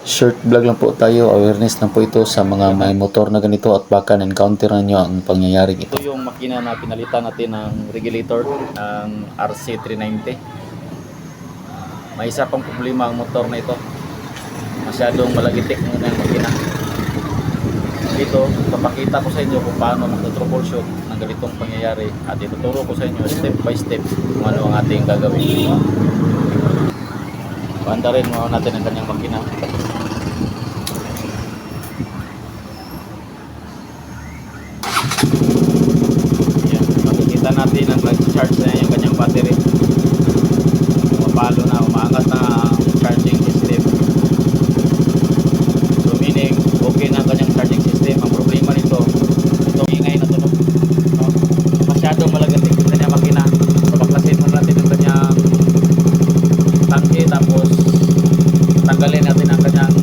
Short vlog lang po tayo, awareness lang po ito sa mga may motor na ganito at baka na-encounter nyo ang pangyayari ito. Ito yung makina na pinalitan natin ng regulator ng RC390. May isa pang problema ang motor na ito. Masyadong malagitik muna yung makina. Dito, papakita ko sa inyo kung paano mag-troubleshoot ng ganitong pangyayari at ituturo ko sa inyo step by step kung ano ang ating gagawin. Paanda rin mo natin ang kanyang makina. Yan, makikita natin ang nag-charge na yung kanyang battery. Pumapalo na, umaangat na ang charging system. So meaning, okay na ang kanyang charging system. Ang problema nito, itong ingay na tunog. No? Masyadong malagatik yung kanyang makina. Pabaklasin mo natin yung kanyang tangke, tapos tanggalin natin ang kanyang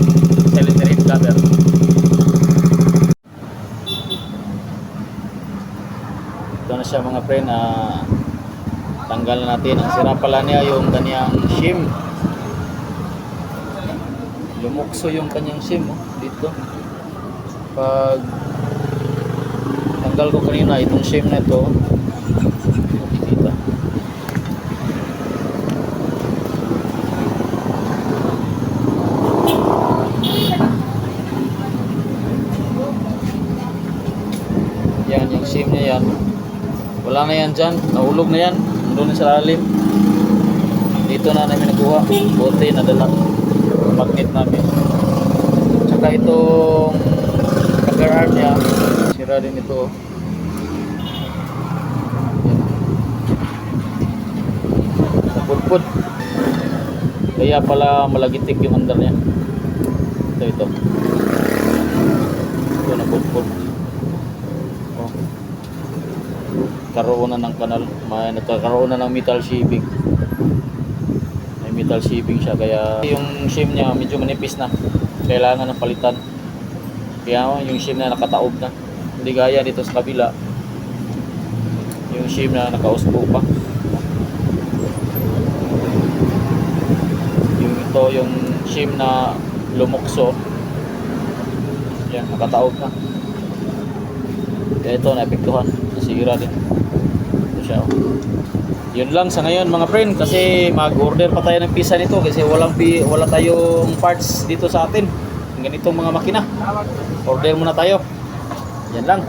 cylinder head cover. Ito na siya mga friend, tanggal na natin. Ang sira pala niya yung kanyang shim. Lumukso yung kanyang shim dito. Pag tanggal ko kanina itong shim na ito, makikita. Yan yung shim niya yan. Wala na yan dyan, nahulog na yan, doon sa lalim. Dito na namin nakuha, bote na dala, magnet namin. Tsaka itong cover arm niya, sira din ito. Yan. Napudpud. Kaya pala malagitik yung under niya. Ito. Ito napudpud. Karoon na ng kanal, nagkakaroon na ng metal sheathing. May metal sheathing siya, kaya yung shim niya medyo manipis na, kailangan ng palitan. Kaya yung shim na nakataob na, hindi gaya dito sa kabila, yung shim na nakauspo pa. Ito yung shim na lumukso, yan, nakataob na. Kaya ito naepektuhan, nasira din. Yun lang sa ngayon mga friend, kasi mag-order pa tayo ng pisa nito kasi wala tayong parts dito sa atin. Ganitong mga makina. Order muna tayo. Yan lang.